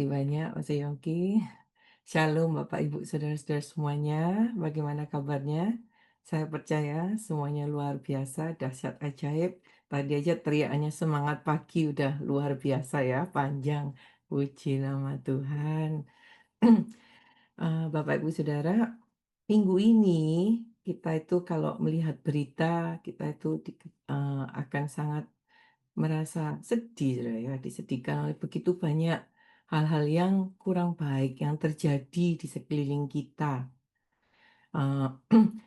kasih banyak Mas Yongki. Shalom Bapak Ibu Saudara-saudara semuanya, bagaimana kabarnya? Saya percaya semuanya luar biasa, dahsyat ajaib. Tadi aja teriakannya semangat pagi udah luar biasa ya, panjang. Puji nama Tuhan. Bapak Ibu Saudara, minggu ini kita itu kalau melihat berita, kita itu akan sangat merasa sedih, saudara ya, disedihkan oleh begitu banyak hal-hal yang kurang baik yang terjadi di sekeliling kita. Eh,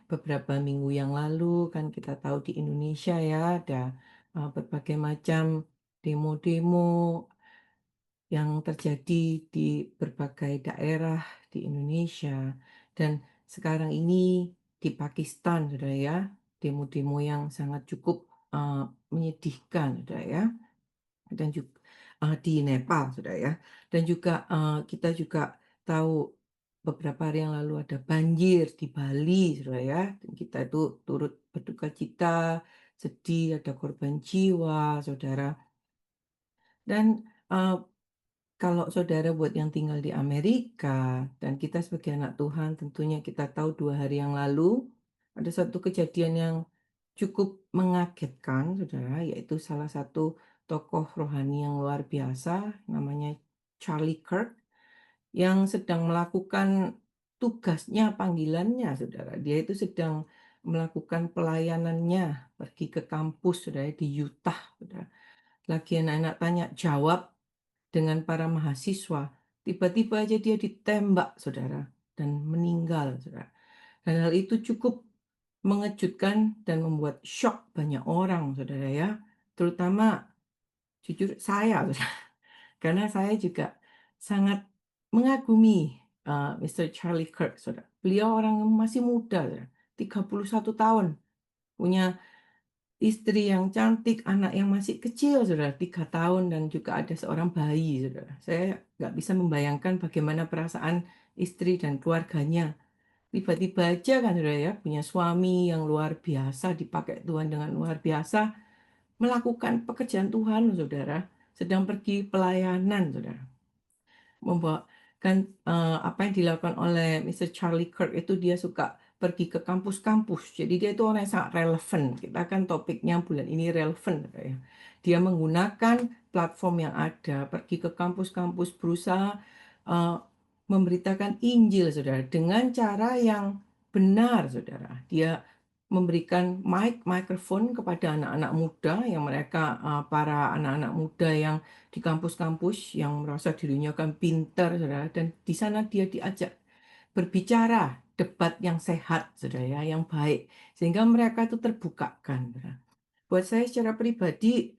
Beberapa minggu yang lalu kan kita tahu di Indonesia ya ada berbagai macam demo-demo yang terjadi di berbagai daerah di Indonesia dan sekarang ini di Pakistan, saudara ya, demo-demo yang sangat cukup menyedihkan, saudara ya, dan juga di Nepal, sudah ya. Dan juga kita juga tahu beberapa hari yang lalu ada banjir di Bali, sudah ya. Dan kita itu turut berduka cita, sedih, ada korban jiwa, saudara. Dan eh, kalau saudara buat yang tinggal di Amerika dan kita sebagai anak Tuhan, tentunya kita tahu 2 hari yang lalu ada satu kejadian yang cukup mengagetkan, saudara, yaitu salah satu tokoh rohani yang luar biasa, namanya Charlie Kirk, yang sedang melakukan tugasnya, panggilannya, saudara. Dia itu sedang melakukan pelayanannya, pergi ke kampus, saudara, di Utah, saudara. Lagi anak-anak tanya jawab dengan para mahasiswa, tiba-tiba aja dia ditembak, saudara, dan meninggal, saudara. Dan hal itu cukup mengejutkan dan membuat shock banyak orang, saudara ya. Terutama jujur saya, saudara. Karena saya juga sangat mengagumi Mr. Charlie Kirk, saudara. Beliau orang yang masih muda, saudara. 31 tahun. Punya istri yang cantik, anak yang masih kecil, saudara, 3 tahun, dan juga ada seorang bayi, saudara. Saya nggak bisa membayangkan bagaimana perasaan istri dan keluarganya. Tiba-tiba aja kan, saudara ya, punya suami yang luar biasa, dipakai Tuhan dengan luar biasa, melakukan pekerjaan Tuhan, saudara, sedang pergi pelayanan, saudara, membawa kan apa yang dilakukan oleh Mr. Charlie Kirk itu dia suka pergi ke kampus-kampus. Jadi dia itu orang yang sangat relevan. Kita kan topiknya bulan ini relevan, ya. Dia menggunakan platform yang ada, pergi ke kampus-kampus, berusaha eh, memberitakan Injil, saudara, dengan cara yang benar, saudara. Dia memberikan mikrofon kepada anak-anak muda yang mereka para anak-anak muda yang di kampus-kampus yang merasa dirinya kan pintar, saudara, dan di sana dia diajak berbicara debat yang sehat, saudara ya, yang baik, sehingga mereka itu terbukakan, saudara. Buat saya secara pribadi,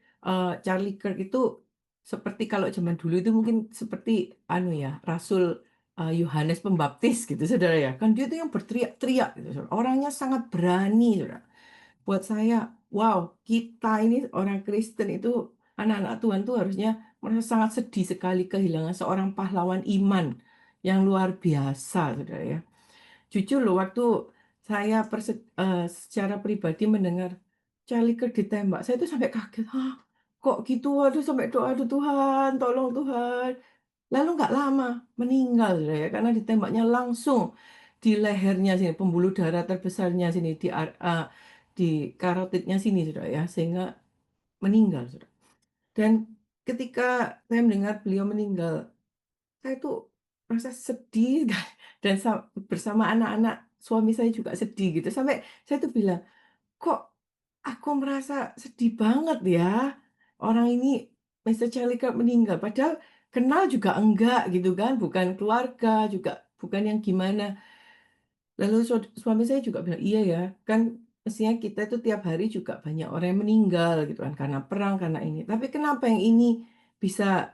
Charlie Kirk itu seperti kalau zaman dulu itu mungkin seperti anu ya, Rasul Yohanes Pembaptis gitu, saudara ya. Kan dia itu yang berteriak-teriak gitu, saudara. Orangnya sangat berani, saudara. Buat saya, wow, kita ini orang Kristen itu, anak-anak Tuhan tuh harusnya merasa sangat sedih sekali kehilangan seorang pahlawan iman yang luar biasa, saudara ya. Jujur loh, waktu saya secara pribadi mendengar Charlie Kirk ditembak, saya tuh sampai kaget. Hah, kok gitu? Waduh, sampai doa, aduh Tuhan, tolong Tuhan. Lalu nggak lama meninggal, saudara ya, karena ditembaknya langsung di lehernya sini, pembuluh darah terbesarnya sini, di karotidnya sini, saudara ya, sehingga meninggal, saudara. Dan ketika saya mendengar beliau meninggal, saya tuh merasa sedih dan bersama anak-anak suami saya juga sedih gitu. Sampai saya tuh bilang, kok aku merasa sedih banget ya. Orang ini Mr. Chalika meninggal. Padahal kenal juga enggak gitu kan. Bukan keluarga juga. Bukan yang gimana. Lalu suami saya juga bilang, iya ya. Kan mestinya kita itu tiap hari juga banyak orang yang meninggal gitu kan. Karena perang, karena ini. Tapi kenapa yang ini bisa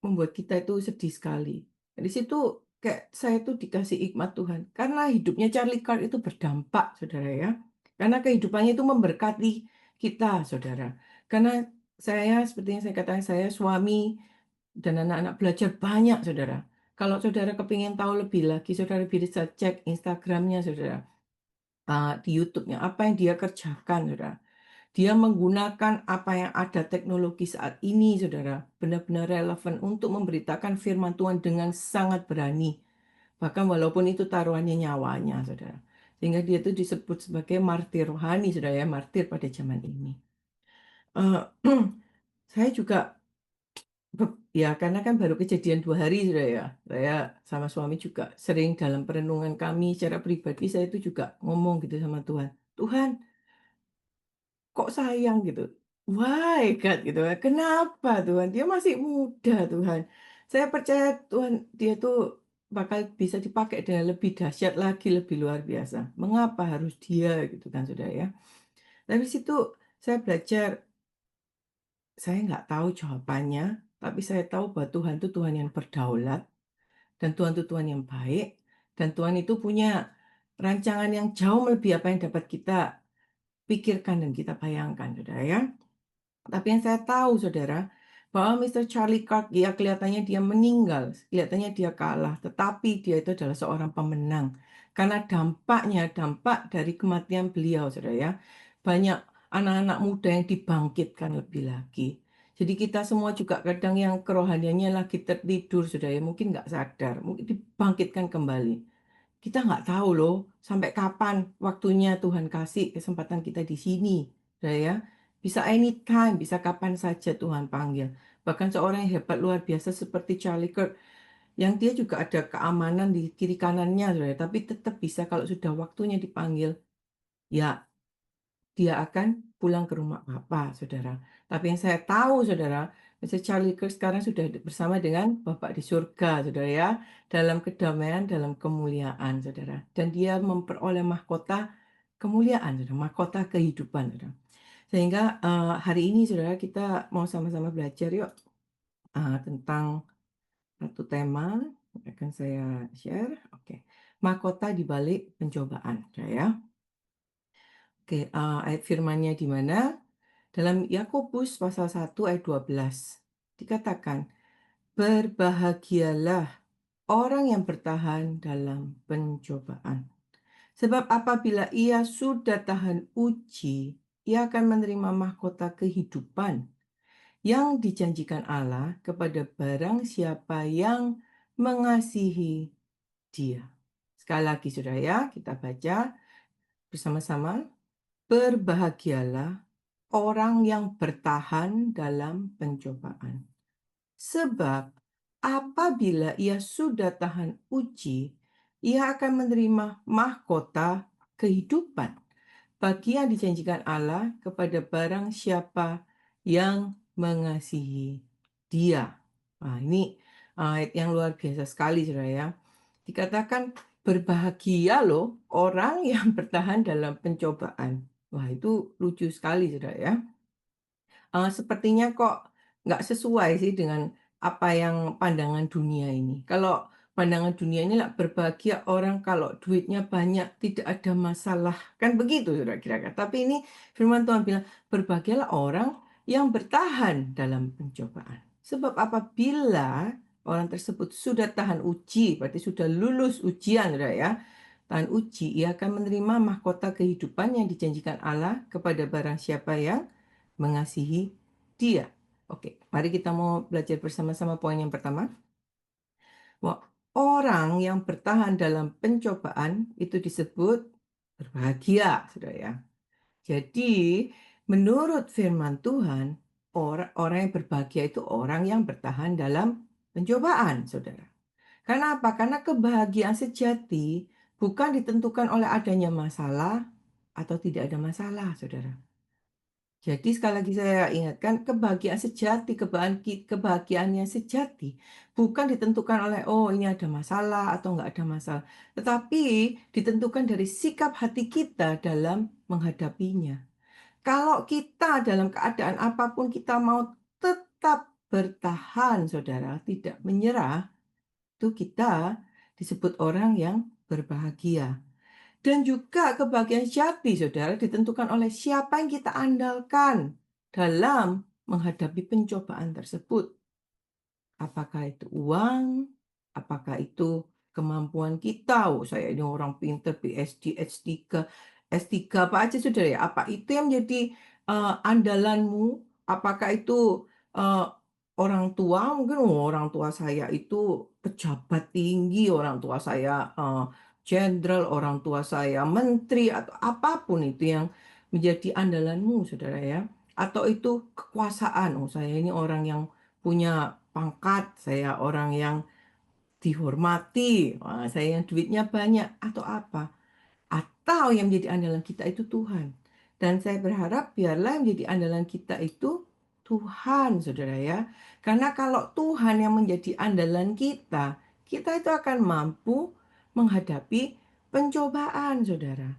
membuat kita itu sedih sekali. Di situ kayak saya tuh dikasih hikmat Tuhan. Karena hidupnya Charlie Kirk itu berdampak, saudara ya. Karena kehidupannya itu memberkati kita, saudara. Karena saya, seperti yang saya katakan, saya suami dan anak-anak belajar banyak, saudara. Kalau saudara kepingin tahu lebih lagi, saudara bisa cek Instagramnya, saudara. Di YouTube-nya, apa yang dia kerjakan, saudara. Dia menggunakan apa yang ada teknologi saat ini, Saudara, benar-benar relevan untuk memberitakan firman Tuhan dengan sangat berani. Bahkan walaupun itu taruhannya nyawanya, Saudara. Sehingga dia itu disebut sebagai martir rohani, Saudara ya, martir pada zaman ini. Eh, saya juga ya karena kan baru kejadian 2 hari, Saudara ya. Saya sama suami juga sering dalam perenungan kami secara pribadi, saya itu juga ngomong gitu sama Tuhan. Tuhan, kok sayang gitu? Why God gitu kan? Kenapa Tuhan? Dia masih muda Tuhan. Saya percaya Tuhan dia tuh bakal bisa dipakai dengan lebih dahsyat lagi, lebih luar biasa. Mengapa harus dia gitu kan Saudara ya? Dari situ saya belajar, saya nggak tahu jawabannya, tapi saya tahu bahwa Tuhan itu Tuhan yang berdaulat, dan Tuhan itu Tuhan yang baik, dan Tuhan itu punya rancangan yang jauh melebihi apa yang dapat kita pikirkan dan kita bayangkan, Saudara ya. Tapi yang saya tahu Saudara, bahwa Mister Charlie Kirk ya kelihatannya dia meninggal, kelihatannya dia kalah, tetapi dia itu adalah seorang pemenang. Karena dampak dari kematian beliau Saudara ya, banyak anak-anak muda yang dibangkitkan lebih lagi. Jadi kita semua juga kadang yang kerohaniannya lagi tertidur Saudara ya, mungkin nggak sadar, mungkin dibangkitkan kembali. Kita nggak tahu loh sampai kapan waktunya Tuhan kasih kesempatan kita di sini, Saudara ya. Bisa anytime, bisa kapan saja Tuhan panggil. Bahkan seorang yang hebat luar biasa seperti Charlie Kirk, yang dia juga ada keamanan di kiri kanannya, saudara. Tapi tetap bisa kalau sudah waktunya dipanggil, ya dia akan pulang ke rumah Bapa, saudara. Tapi yang saya tahu, saudara, Mr. Charlie Kirk sekarang sudah bersama dengan Bapak di surga, saudara ya. Dalam kedamaian, dalam kemuliaan, saudara. Dan dia memperoleh mahkota kemuliaan, saudara. Mahkota kehidupan, saudara. Sehingga hari ini saudara kita mau sama-sama belajar yuk tentang satu tema yang akan saya share. Oke, mahkota di balik pencobaan, ya. Oke, ayat firmannya di mana? Dalam Yakobus pasal 1 ayat 12 dikatakan, berbahagialah orang yang bertahan dalam pencobaan. Sebab apabila ia sudah tahan uji, ia akan menerima mahkota kehidupan yang dijanjikan Allah kepada barang siapa yang mengasihi Dia. Sekali lagi, saudara, ya, kita baca bersama-sama. Berbahagialah orang yang bertahan dalam pencobaan, sebab apabila ia sudah tahan uji, ia akan menerima mahkota kehidupan bagi yang dijanjikan Allah kepada barang siapa yang mengasihi Dia. Nah, ini ayat yang luar biasa sekali, saudara ya. Dikatakan berbahagia loh orang yang bertahan dalam pencobaan. Wah, itu lucu sekali, saudara ya. Sepertinya kok nggak sesuai sih dengan apa yang pandangan dunia ini. Kalau pandangan dunia ini lah berbahagia orang kalau duitnya banyak, tidak ada masalah. Kan begitu Saudara kira-kira. Tapi ini firman Tuhan bilang, berbahagialah orang yang bertahan dalam pencobaan. Sebab apabila orang tersebut sudah tahan uji, berarti sudah lulus ujian, Saudara ya. Tahan uji, ia akan menerima mahkota kehidupan yang dijanjikan Allah kepada barang siapa yang mengasihi Dia. Oke, mari kita mau belajar bersama-sama poin yang pertama. Bahwa orang yang bertahan dalam pencobaan itu disebut berbahagia, Saudara ya. Jadi, menurut firman Tuhan, orang yang berbahagia itu orang yang bertahan dalam pencobaan, Saudara. Karena apa? Karena kebahagiaan sejati bukan ditentukan oleh adanya masalah atau tidak ada masalah, Saudara. Jadi sekali lagi saya ingatkan, kebahagiaan sejati, kebahagiaan yang sejati bukan ditentukan oleh, oh ini ada masalah atau nggak ada masalah. Tetapi ditentukan dari sikap hati kita dalam menghadapinya. Kalau kita dalam keadaan apapun kita mau tetap bertahan, saudara, tidak menyerah, itu kita disebut orang yang berbahagia. Dan juga kebahagiaan sejati, saudara, ditentukan oleh siapa yang kita andalkan dalam menghadapi pencobaan tersebut. Apakah itu uang? Apakah itu kemampuan kita? Oh, saya ini orang pinter, PhD, S3, S3 apa aja, saudara ya. Apa itu yang menjadi andalanmu, apakah itu, eee, orang tua mungkin, oh orang tua saya itu pejabat tinggi, orang tua saya, jenderal, orang tua saya menteri, atau apapun itu yang menjadi andalanmu, Saudara ya. Atau itu kekuasaan, oh saya ini orang yang punya pangkat, saya orang yang dihormati, wah saya yang duitnya banyak, atau apa. Atau yang menjadi andalan kita itu Tuhan. Dan saya berharap biarlah yang menjadi andalan kita itu Tuhan, Saudara ya. Karena kalau Tuhan yang menjadi andalan kita itu akan mampu menghadapi pencobaan, Saudara.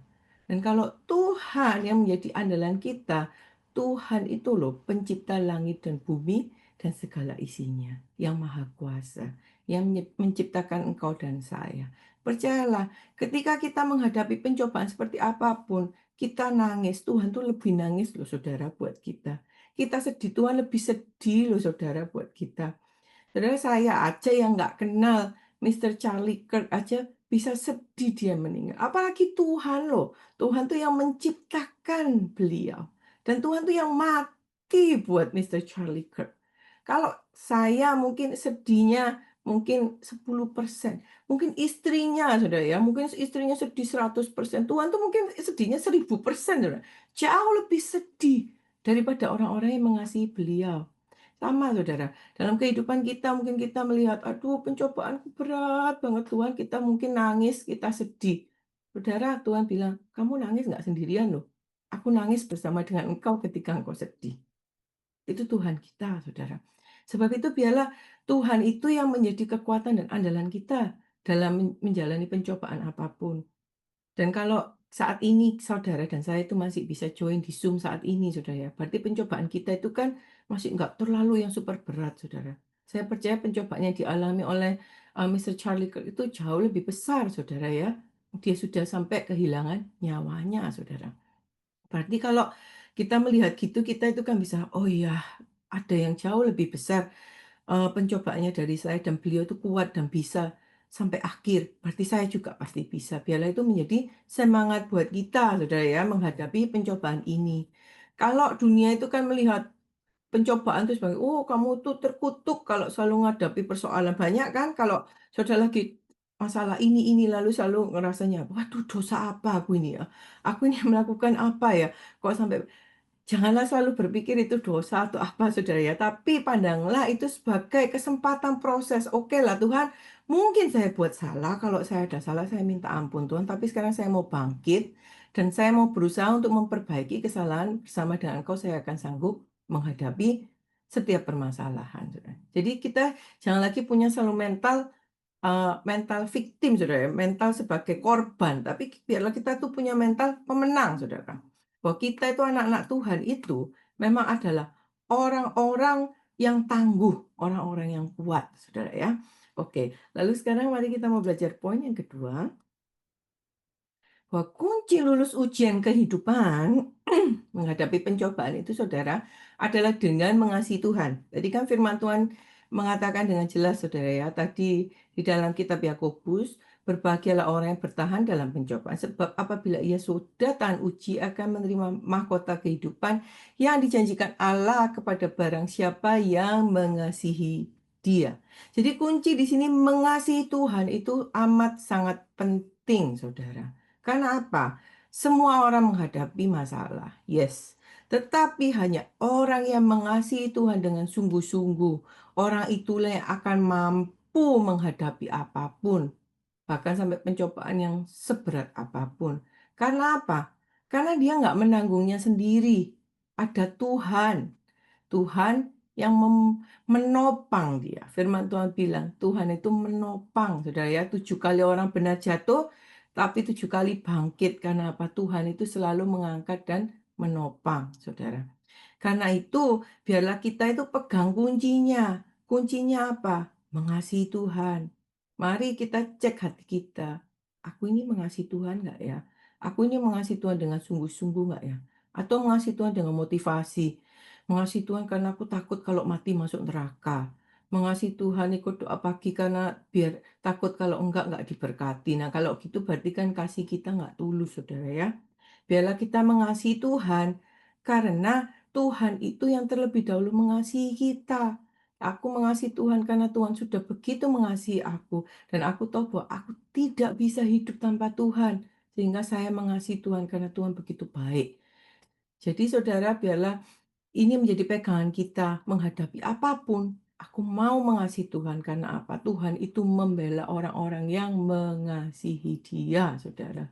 Dan kalau Tuhan yang menjadi andalan kita, Tuhan itu loh pencipta langit dan bumi dan segala isinya, yang maha kuasa, yang menciptakan engkau dan saya. Percayalah, ketika kita menghadapi pencobaan seperti apapun, kita nangis, Tuhan tuh lebih nangis loh saudara buat kita. Kita sedih, Tuhan lebih sedih loh saudara buat kita. Saudara saya aja yang nggak kenal Mister Charlie Kirk aja bisa sedih dia meninggal. Apalagi Tuhan loh. Tuhan tuh yang menciptakan beliau. Dan Tuhan tuh yang mati buat Mister Charlie Kirk. Kalau saya mungkin sedihnya mungkin 10%. Mungkin istrinya, saudara ya. Mungkin istrinya sedih 100%. Tuhan tuh mungkin sedihnya 1000%, saudara. Jauh lebih sedih daripada orang-orang yang mengasihi beliau. Sama, saudara. Dalam kehidupan kita mungkin kita melihat, aduh pencobaanku berat banget Tuhan, kita mungkin nangis, kita sedih. Saudara, Tuhan bilang, kamu nangis nggak sendirian loh. Aku nangis bersama dengan engkau ketika engkau sedih. Itu Tuhan kita, saudara. Sebab itu biarlah Tuhan itu yang menjadi kekuatan dan andalan kita dalam menjalani pencobaan apapun. Dan kalau saat ini saudara dan saya itu masih bisa join di Zoom saat ini, saudara ya, berarti pencobaan kita itu kan masih nggak terlalu yang super berat, saudara. Saya percaya pencobaan yang dialami oleh Mr. Charlie Kirk itu jauh lebih besar, saudara ya. Dia sudah sampai kehilangan nyawanya, saudara. Berarti kalau kita melihat gitu, kita itu kan bisa, oh iya, ada yang jauh lebih besar pencobaannya dari saya dan beliau itu kuat dan bisa sampai akhir, berarti saya juga pasti bisa. Biarlah itu menjadi semangat buat kita, saudara ya, menghadapi pencobaan ini. Kalau dunia itu kan melihat pencobaan itu sebagai, "Oh, kamu tuh terkutuk kalau selalu menghadapi persoalan." Banyak kan kalau saudara lagi masalah ini, lalu selalu ngerasanya, "Waduh, dosa apa aku ini ya? Aku ini melakukan apa ya? Kok sampai..." Janganlah selalu berpikir itu dosa atau apa, saudara ya, tapi pandanglah itu sebagai kesempatan proses. Oke lah Tuhan, mungkin saya buat salah, kalau saya ada salah saya minta ampun Tuhan, tapi sekarang saya mau bangkit dan saya mau berusaha untuk memperbaiki kesalahan bersama dengan Engkau, saya akan sanggup menghadapi setiap permasalahan, saudara. Jadi kita jangan lagi punya selalu mental victim, saudara ya, mental sebagai korban, tapi biarlah kita tuh punya mental pemenang, saudara. Bahwa kita itu anak-anak Tuhan itu memang adalah orang-orang yang tangguh, orang-orang yang kuat, saudara ya. Oke, lalu sekarang mari kita mau belajar poin yang kedua, bahwa kunci lulus ujian kehidupan menghadapi pencobaan itu saudara adalah dengan mengasihi Tuhan. Tadi kan firman Tuhan mengatakan dengan jelas saudara ya, tadi di dalam kitab Yakobus, berbahagialah orang yang bertahan dalam pencobaan, sebab apabila ia sudah tahan uji akan menerima mahkota kehidupan yang dijanjikan Allah kepada barang siapa yang mengasihi dia. Jadi kunci di sini mengasihi Tuhan itu amat sangat penting, saudara. Karena apa? Semua orang menghadapi masalah, yes. Tetapi hanya orang yang mengasihi Tuhan dengan sungguh-sungguh, orang itulah yang akan mampu menghadapi apapun, bahkan sampai pencobaan yang seberat apapun. Karena apa? Karena dia nggak menanggungnya sendiri. Ada Tuhan. Tuhan yang menopang dia. Firman Tuhan bilang, Tuhan itu menopang, saudara ya. 7 kali orang benar jatuh, tapi 7 kali bangkit. Karena apa? Tuhan itu selalu mengangkat dan menopang, saudara. Karena itu, biarlah kita itu pegang kuncinya. Kuncinya apa? Mengasihi Tuhan. Mari kita cek hati kita. Aku ini mengasihi Tuhan nggak ya? Aku ini mengasihi Tuhan dengan sungguh-sungguh nggak ya? Atau mengasihi Tuhan dengan motivasi? Mengasihi Tuhan karena aku takut kalau mati masuk neraka. Mengasihi Tuhan ikut doa pagi karena biar takut kalau enggak diberkati. Nah kalau gitu berarti kan kasih kita nggak tulus saudara ya. Biarlah kita mengasihi Tuhan Karena Tuhan itu yang terlebih dahulu mengasihi kita. Aku mengasihi Tuhan karena Tuhan sudah begitu mengasihi aku. Dan aku tahu bahwa aku tidak bisa hidup tanpa Tuhan. Sehingga saya mengasihi Tuhan karena Tuhan begitu baik. Jadi saudara, biarlah ini menjadi pegangan kita menghadapi apapun. Aku mau mengasihi Tuhan karena apa? Tuhan itu membela orang-orang yang mengasihi Dia, saudara.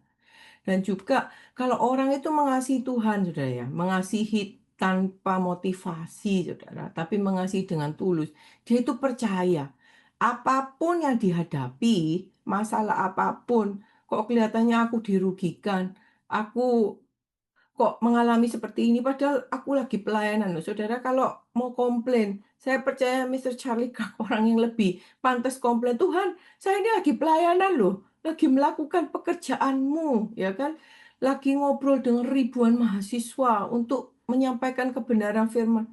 Dan juga kalau orang itu mengasihi Tuhan, saudara ya, mengasihi tanpa motivasi, saudara, tapi mengasihi dengan tulus, dia itu percaya apapun yang dihadapi, masalah apapun, kok kelihatannya aku dirugikan, aku kok mengalami seperti ini padahal aku lagi pelayanan loh. Saudara kalau mau komplain, saya percaya Mister Charlie Kirk orang yang lebih pantas komplain, "Tuhan, saya ini lagi pelayanan loh, lagi melakukan pekerjaanmu," ya kan? Lagi ngobrol dengan ribuan mahasiswa untuk menyampaikan kebenaran firman,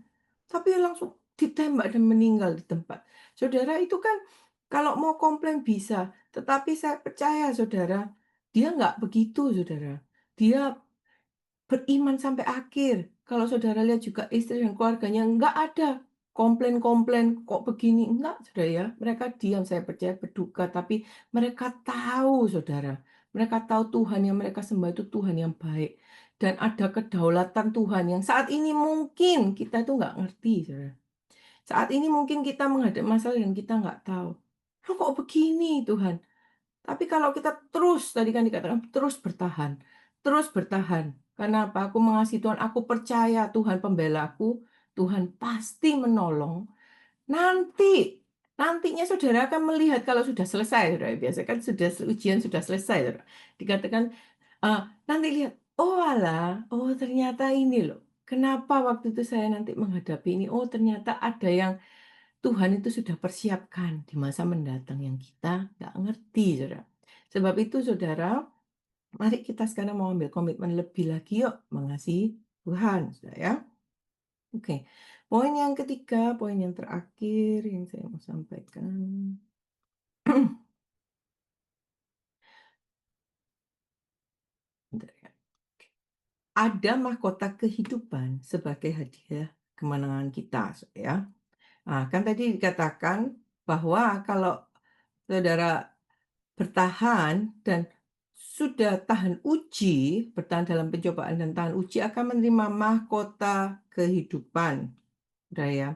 tapi langsung ditembak dan meninggal di tempat. Saudara itu kan kalau mau komplain bisa, tetapi saya percaya saudara, dia nggak begitu saudara. Dia beriman sampai akhir. Kalau saudara lihat juga istri dan keluarganya nggak ada komplain-komplain, "Kok begini?" Enggak, saudara ya. Mereka diam, saya percaya berduka, tapi mereka tahu saudara, mereka tahu Tuhan yang mereka sembah itu Tuhan yang baik. Dan ada kedaulatan Tuhan yang saat ini mungkin kita itu nggak ngerti saudara. Saat ini mungkin kita menghadapi masalah dan kita nggak tahu, "Loh kok begini Tuhan?" Tapi kalau kita terus, tadi kan dikatakan terus bertahan, terus bertahan. Karena apa? Aku mengasihi Tuhan, aku percaya Tuhan pembelaku, Tuhan pasti menolong. Nanti, nantinya saudara akan melihat kalau sudah selesai, saudara. Biasa kan sudah ujian sudah selesai, saudara. Dikatakan, nanti lihat, oh alah, oh ternyata ini loh. Kenapa waktu itu saya nanti menghadapi ini? Oh ternyata ada yang Tuhan itu sudah persiapkan di masa mendatang yang kita nggak ngerti, saudara. Sebab itu, saudara, mari kita sekarang mau ambil komitmen lebih lagi yuk mengasihi Tuhan, saudara ya. Oke, poin yang ketiga, poin yang terakhir yang saya mau sampaikan. Bentar ya. Ada mahkota kehidupan sebagai hadiah kemenangan kita, saudara ya. Nah, kan tadi dikatakan bahwa kalau saudara bertahan dan sudah tahan uji, bertahan dalam pencobaan dan tahan uji akan menerima mahkota kehidupan. Udah ya.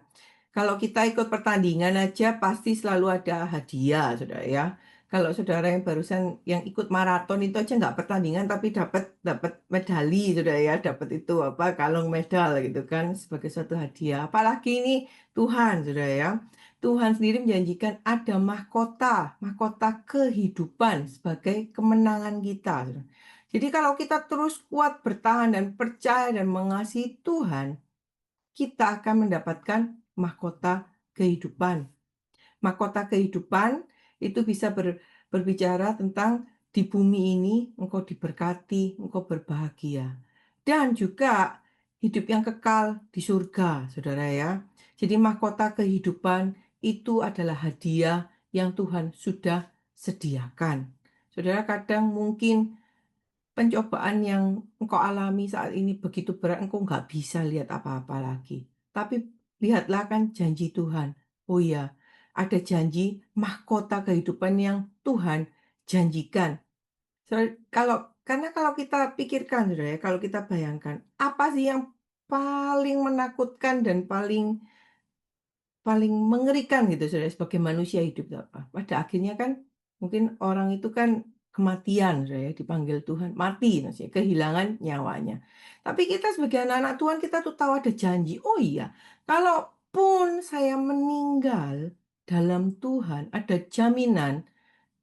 Kalau kita ikut pertandingan aja pasti selalu ada hadiah, Saudara ya. Kalau saudara yang barusan yang ikut maraton itu aja nggak pertandingan tapi dapat dapat medali, Saudara ya, dapat itu apa kalung medal gitu kan sebagai suatu hadiah. Apalagi ini Tuhan, Saudara ya. Tuhan sendiri menjanjikan ada mahkota, mahkota kehidupan sebagai kemenangan kita. Saudara. Jadi kalau kita terus kuat bertahan dan percaya dan mengasihi Tuhan, kita akan mendapatkan mahkota kehidupan. Mahkota kehidupan itu bisa berbicara tentang di bumi ini engkau diberkati, engkau berbahagia. Dan juga hidup yang kekal di surga, saudara ya. Jadi mahkota kehidupan itu adalah hadiah yang Tuhan sudah sediakan. Saudara kadang mungkin pencobaan yang engkau alami saat ini begitu berat, engkau nggak bisa lihat apa-apa lagi. Tapi lihatlah kan janji Tuhan. Oh iya, ada janji mahkota kehidupan yang Tuhan janjikan. Karena kalau kita pikirkan, saudara ya, kalau kita bayangkan, apa sih yang paling menakutkan dan paling paling mengerikan gitu Saudara, sebagai manusia hidup itu apa? Pada akhirnya kan mungkin orang itu kan kematian Saudara ya, dipanggil Tuhan, mati maksudnya, kehilangan nyawanya. Tapi kita sebagai anak-anak Tuhan kita tuh tahu ada janji, oh iya, kalaupun saya meninggal dalam Tuhan, ada jaminan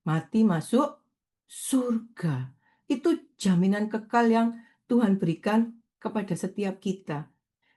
mati masuk surga. Itu jaminan kekal yang Tuhan berikan kepada setiap kita.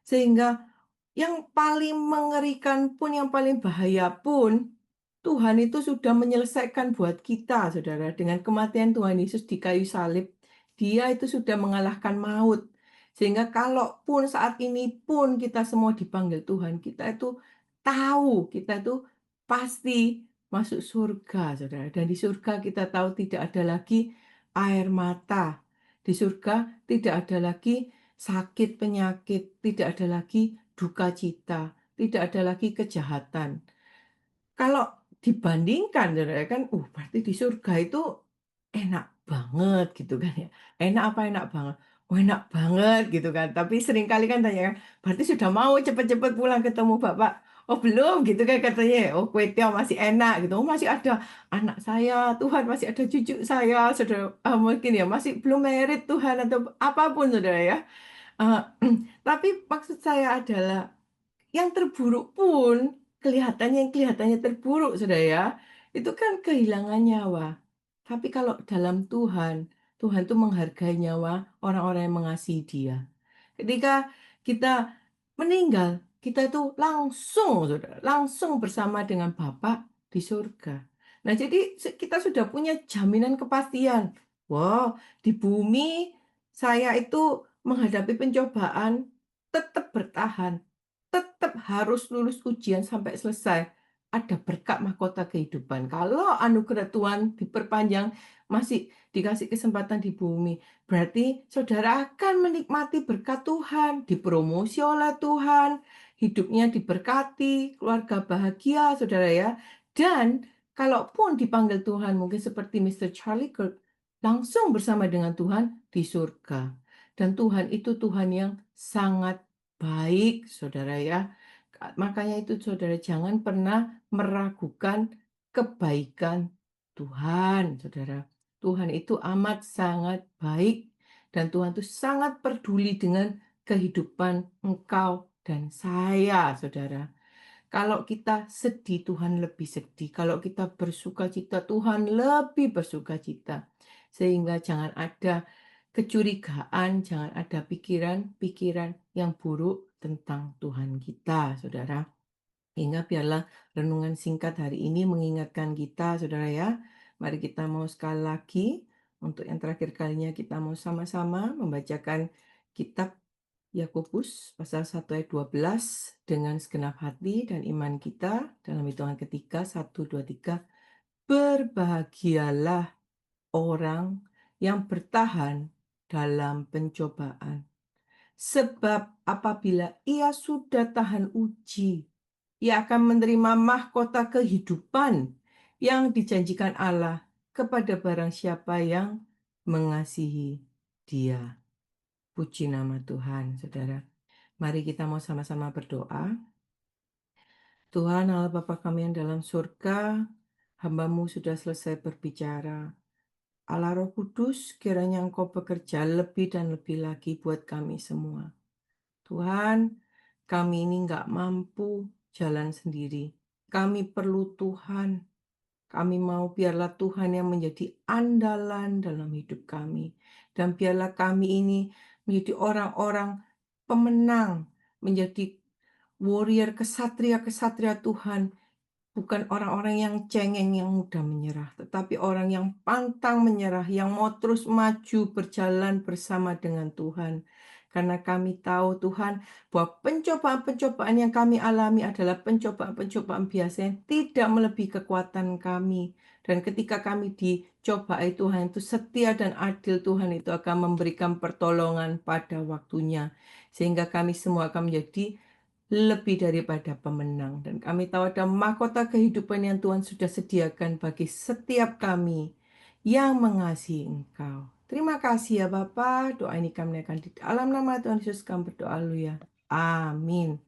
Sehingga yang paling mengerikan pun, yang paling bahaya pun, Tuhan itu sudah menyelesaikan buat kita, saudara. Dengan kematian Tuhan Yesus di kayu salib, Dia itu sudah mengalahkan maut. Sehingga kalaupun saat ini pun kita semua dipanggil Tuhan, kita itu tahu, kita itu pasti masuk surga, saudara. Dan di surga kita tahu tidak ada lagi air mata. Di surga tidak ada lagi sakit, penyakit, tidak ada lagi duka cita, tidak ada lagi kejahatan. Kalau dibandingkan Saudara kan, berarti di surga itu enak banget gitu kan ya. Enak apa enak banget? Oh enak banget gitu kan. Tapi seringkali kan tanya kan, "Berarti sudah mau cepet-cepet pulang ketemu Bapak?" "Oh belum," gitu kan katanya. "Oh kuetiau masih enak," gitu. "Oh masih ada anak saya, Tuhan masih ada cucu saya," Saudara, mungkin ya, "masih belum merit Tuhan," atau apapun Saudara ya. Eee, tapi maksud saya adalah yang terburuk pun yang kelihatannya terburuk Saudara ya, itu kan kehilangan nyawa. Tapi kalau dalam Tuhan, Tuhan tuh menghargai nyawa orang-orang yang mengasihi Dia. Ketika kita meninggal, kita itu langsung Saudara, langsung bersama dengan Bapa di surga. Nah, jadi kita sudah punya jaminan kepastian. Wow, di bumi saya itu menghadapi pencobaan tetap bertahan, tetap harus lulus ujian sampai selesai. Ada berkat mahkota kehidupan. Kalau anugerah Tuhan diperpanjang, masih dikasih kesempatan di bumi, berarti saudara akan menikmati berkat Tuhan, dipromosi oleh Tuhan, hidupnya diberkati, keluarga bahagia, saudara ya. Dan kalaupun dipanggil Tuhan, mungkin seperti Mister Charlie Kirk, langsung bersama dengan Tuhan di surga. Dan Tuhan itu Tuhan yang sangat baik, saudara ya. Makanya itu saudara jangan pernah meragukan kebaikan Tuhan, saudara. Tuhan itu amat sangat baik dan Tuhan itu sangat peduli dengan kehidupan engkau dan saya, saudara. Kalau kita sedih, Tuhan lebih sedih. Kalau kita bersuka cita, Tuhan lebih bersuka cita. Sehingga jangan ada kecurigaan, jangan ada pikiran-pikiran yang buruk tentang Tuhan kita, saudara. Hingga biarlah renungan singkat hari ini mengingatkan kita, saudara ya. Mari kita mau sekali lagi, untuk yang terakhir kalinya kita mau sama-sama membacakan kitab Yakobus pasal 1 ayat 12 dengan segenap hati dan iman kita dalam hitungan ketiga, 1, 2, 3. Berbahagialah orang yang bertahan dalam pencobaan. Sebab apabila ia sudah tahan uji, ia akan menerima mahkota kehidupan yang dijanjikan Allah kepada barang siapa yang mengasihi Dia. Puji nama Tuhan, saudara. Mari kita mau sama-sama berdoa. Tuhan Allah Bapa kami yang dalam surga, hamba-Mu sudah selesai berbicara. Allah Roh Kudus, kiranya Engkau bekerja lebih dan lebih lagi buat kami semua. Tuhan, kami ini nggak mampu jalan sendiri. Kami perlu Tuhan. Kami mau biarlah Tuhan yang menjadi andalan dalam hidup kami. Dan biarlah kami ini menjadi orang-orang pemenang, menjadi warrior kesatria-kesatria Tuhan. Bukan orang-orang yang cengeng, yang mudah menyerah, tetapi orang yang pantang menyerah, yang mau terus maju berjalan bersama dengan Tuhan. Karena kami tahu Tuhan bahwa pencobaan-pencobaan yang kami alami adalah pencobaan-pencobaan biasa yang tidak melebihi kekuatan kami. Dan ketika kami dicobai Tuhan itu setia dan adil, Tuhan itu akan memberikan pertolongan pada waktunya. Sehingga kami semua akan menjadi lebih daripada pemenang. Dan kami tahu ada mahkota kehidupan yang Tuhan sudah sediakan bagi setiap kami yang mengasihi Engkau. Terima kasih ya Bapa. Doa ini kami akan di dalam nama Tuhan Yesus kami berdoa. Haleluya. Amin.